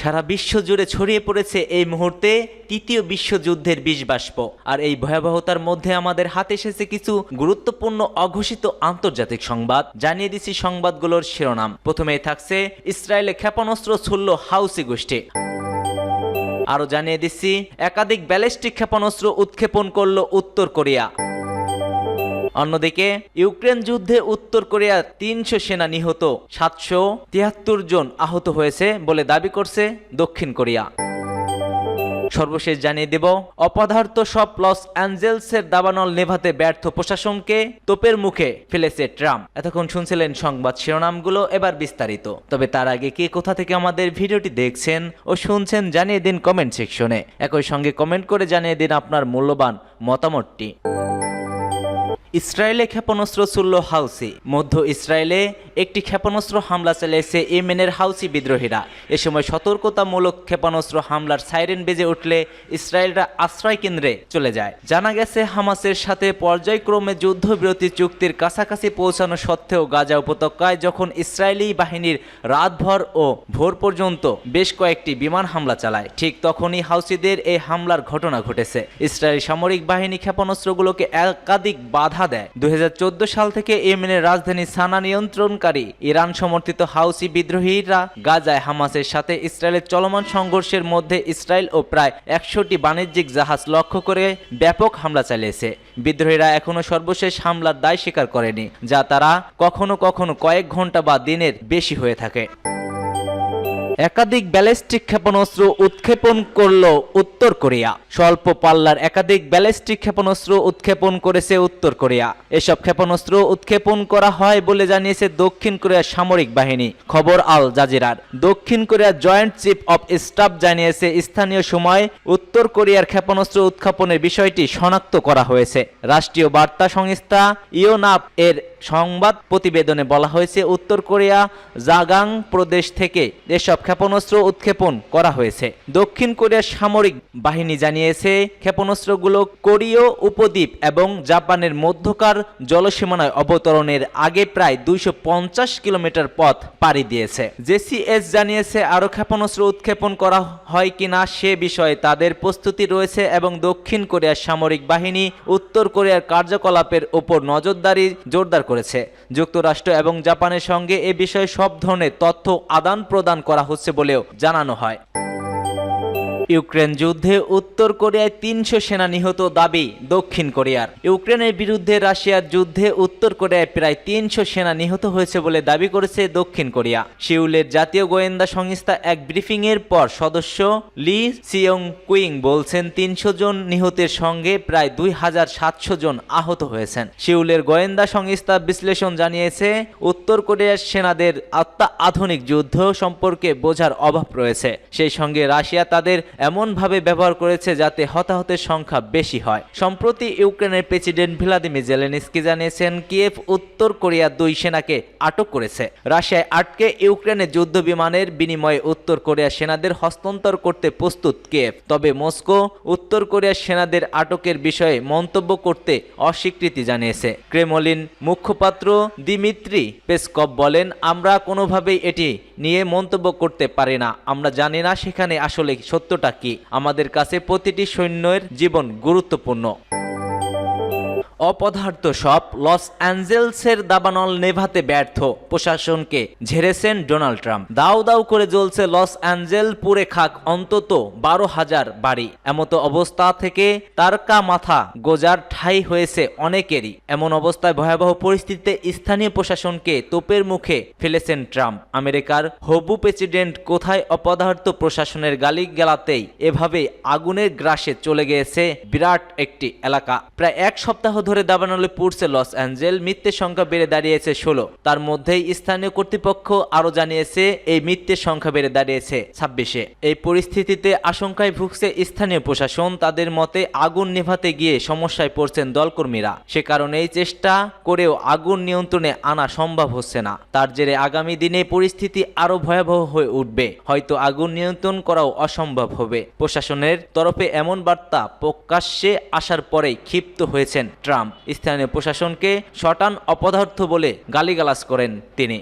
সারা বিশ্ব জুড়ে ছড়িয়ে পড়েছে এই মুহূর্তে তৃতীয় বিশ্বযুদ্ধের বিষবাষ্প। আর এই ভয়াবহতার মধ্যে আমাদের হাতে এসেছে কিছু গুরুত্বপূর্ণ অঘোষিত আন্তর্জাতিক সংবাদ। জানিয়ে দিচ্ছি সংবাদগুলোর শিরোনাম। প্রথমেই থাকছে ইসরায়েলে ক্ষেপণাস্ত্র ছুড়ল হাউসি গোষ্ঠী। আরও জানিয়ে দিচ্ছি একাধিক ব্যালিস্টিক ক্ষেপণাস্ত্র উৎক্ষেপণ করল উত্তর কোরিয়া। অন্যদিকে ইউক্রেন যুদ্ধে উত্তর কোরিয়ার ৩০০ সেনা নিহত, ৭৭৩ জন আহত হয়েছে বলে দাবি করছে দক্ষিণ কোরিয়া। সর্বশেষ জানিয়ে দেব অপদার্থ সব লস অ্যাঞ্জেলসের দাবানল নেভাতে ব্যর্থ প্রশাসনকে তোপের মুখে ফেলেছে ট্রাম্প। এতক্ষণ শুনছিলেন সংবাদ শিরোনামগুলো, এবার বিস্তারিত। তবে তার আগে কে কোথা থেকে আমাদের ভিডিওটি দেখছেন ও শুনছেন জানিয়ে দিন কমেন্ট সেকশনে। একই সঙ্গে কমেন্ট করে জানিয়ে দিন আপনার মূল্যবান মতামতটি। ইসরায়েলে ক্ষেপণাস্ত্র ছুড়ল হাউসি। মধ্য ইসরায়েলে একটি ক্ষেপণাস্ত্র হামলা চালিয়েছে ইয়েমেনের হাউসি বিদ্রোহীরা। এ সময় সতর্কতামূলক ক্ষেপণাস্ত্র হামলার সাইরেন বেজে উঠলে ইসরায়েলরা আশ্রয় কেন্দ্রে চলে যায়। জানা গেছে হামাসের সাথে পর্যায়ক্রমে যুদ্ধবিরতি চুক্তির কাছাকাছি পৌঁছানো সত্ত্বেও গাজা উপত্যকায় যখন ইসরায়েলি বাহিনীর রাতভর ও ভোর পর্যন্ত বেশ কয়েকটি বিমান হামলা চালায়, ঠিক তখনই হাউসিদের এই হামলার ঘটনা ঘটেছে। ইসরায়েলি সামরিক বাহিনী ক্ষেপণাস্ত্রগুলোকে একাধিক বাধা দেয়। ২০১৪ সাল থেকে ইয়েমেনের রাজধানী সানা নিয়ন্ত্রণকারী ইরান সমর্থিত হাউসি বিদ্রোহীরা গাজায় হামাসের সাথে ইসরায়েলের চলমান সংঘর্ষের মধ্যে ইসরায়েল ও প্রায় ১০০টি বাণিজ্যিক জাহাজ লক্ষ্য করে ব্যাপক হামলা চালিয়েছে। বিদ্রোহীরা এখনো সর্বশেষ হামলার দায় স্বীকার করেনি, যা তারা কখনো কখনো কয়েক ঘন্টা বা দিনের বেশি হয়ে থাকে। একাধিক ব্যালিস্টিক ক্ষেপণাস্ত্র উৎক্ষেপণ করল উত্তর কোরিয়া। স্বল্প পাল্লার একাধিক ব্যালিস্টিক ক্ষেপণাস্ত্র উৎক্ষেপণ করেছে উত্তর কোরিয়া। এসব ক্ষেপণাস্ত্র উৎক্ষেপণ করা হয় বলে জানিয়েছে দক্ষিণ কোরিয়ার সামরিক বাহিনী। খবর আল জাজিরার। দক্ষিণ কোরিয়ার জয়েন্ট চিফ অব স্টাফ জানিয়েছে স্থানীয় সময় উত্তর কোরিয়ার ক্ষেপণাস্ত্র উৎক্ষেপণের বিষয়টি শনাক্ত করা হয়েছে। রাষ্ট্রীয় বার্তা সংস্থা ইয়োনাপ এর সংবাদ প্রতিবেদনে বলা হয়েছে উত্তর কোরিয়া জাগাং প্রদেশ থেকে এসব ক্ষেপণাস্ত্র উৎক্ষেপণ করা হয়েছে। দক্ষিণ কোরিয়ার সামরিক বাহিনী জানিয়েছে ক্ষেপণাস্ত্রগুলো কোরীয় উপদ্বীপ এবং জাপানের মধ্যকার জলসীমানায় অবতরণের আগে প্রায় ২৫০ কিলোমিটার পথ পাড়ি দিয়েছে। জেসিএস জানিয়েছে আরও ক্ষেপণাস্ত্র উৎক্ষেপণ করা হয় কিনা সে বিষয়ে তাদের প্রস্তুতি রয়েছে এবং দক্ষিণ কোরিয়ার সামরিক বাহিনী উত্তর কোরিয়ার কার্যকলাপের উপর নজরদারি জোরদার করেছে। যুক্তরাষ্ট্র এবং জাপানের সঙ্গে এ বিষয়ে সব ধরনের তথ্য আদান প্রদান করা হচ্ছে বলেও জানানো হয়। ইউক্রেন যুদ্ধে উত্তর কোরিয়ায় ৩০০ সেনা নিহত দাবি দক্ষিণ কোরিয়ার। ইউক্রেনের বিরুদ্ধে রাশিয়ার যুদ্ধে উত্তর কোরিয়ায় প্রায় ৩০০ সেনা নিহত হয়েছে বলে দাবি করেছে দক্ষিণ কোরিয়া। সিউলের জাতীয় গোয়েন্দা সংস্থা এক ব্রিফিংয়ের পর সদস্য লি সিয়ং কুইং বলছেন ৩০০ জন নিহতের সঙ্গে প্রায় ২৭০০ জন আহত হয়েছেন। সিউলের গোয়েন্দা সংস্থা বিশ্লেষণ জানিয়েছে উত্তর কোরিয়ার সেনাদের অত্যাধুনিক যুদ্ধ সম্পর্কে বোঝার অভাব রয়েছে। সেই সঙ্গে রাশিয়া তাদের এমনভাবে ব্যবহার করেছে যাতে হতাহতের সংখ্যা বেশি হয়। সম্প্রতি ইউক্রেনের প্রেসিডেন্ট ভ্লাদিমির জেলেনস্কি জানিয়েছেন কিয়েভ উত্তর কোরিয়ার ২ সেনাকে আটক করেছে। রাশিয়ায় আটকে ইউক্রেনের যুদ্ধ বিমানের বিনিময়ে উত্তর কোরিয়ার সেনাদের হস্তান্তর করতে প্রস্তুত কিয়েভ। তবে মস্কো উত্তর কোরিয়ার সেনাদের আটকের বিষয়ে মন্তব্য করতে অস্বীকৃতি জানিয়েছে। ক্রেমলিন মুখপাত্র দিমিত্রি পেসকভ বলেন, আমরা কোনোভাবেই এটি নিয়ে মন্তব্য করতে পারি না। আমরা জানি না সেখানে আসলে সত্যটা কি। আমাদের কাছে প্রতিটি সৈন্যের জীবন গুরুত্বপূর্ণ। অপদার্থ সব লস অ্যাঞ্জেলসের দাবানল নেভাতে ব্যর্থ প্রশাসনকে ঝেড়েছেন ডোনাল্ড ট্রাম্প। দাউ দাউ করে জ্বলছে লস অ্যাঞ্জেল, পুড়ে খাক অন্তত ১২,০০০ বাড়ি। এমতো অবস্থা থেকে তারকা মাথা গোজার ঠাঁই হয়েছে অনেকেরই। এমন অবস্থায় ভয়াবহ পরিস্থিতিতে স্থানীয় প্রশাসনকে তোপের মুখে ফেলেছেন ট্রাম্প। আমেরিকার হবু প্রেসিডেন্ট কোথায় অপদার্থ প্রশাসনের গালিগালাতেই এভাবে আগুনের গ্রাসে চলে গিয়েছে বিরাট একটি এলাকা। প্রায় এক সপ্তাহ ধরে দাবানলে পুড়ছে লস অ্যাঞ্জেল। মৃতের সংখ্যা বেড়ে দাঁড়িয়েছে ১৬। তার মধ্যেই স্থানীয় কর্তৃপক্ষ আরও জানিয়েছে এই মৃতের সংখ্যা বেড়ে দাঁড়িয়েছে ২৬-এ। এই পরিস্থিতিতে আশঙ্কায় ভুগছে স্থানীয় প্রশাসন। তাদের মতে আগুন নেভাতে গিয়ে সমস্যায় পড়ছেন দলকর্মীরা। সে কারণেই চেষ্টা করেও আগুন নিয়ন্ত্রণে আনা সম্ভব হচ্ছে না। তার জেরে আগামী দিনে পরিস্থিতি আরো ভয়াবহ হয়ে উঠবে। হয়তো আগুন নিয়ন্ত্রণ করাও অসম্ভব হবে। প্রশাসনের তরফে এমন বার্তা প্রকাশ্যে আসার পরেই ক্ষিপ্ত হয়েছেন ট্রাম্প। স্থানীয় প্রশাসনকে শটান অপদার্থ বলে গালিগালাজ করেন তিনি।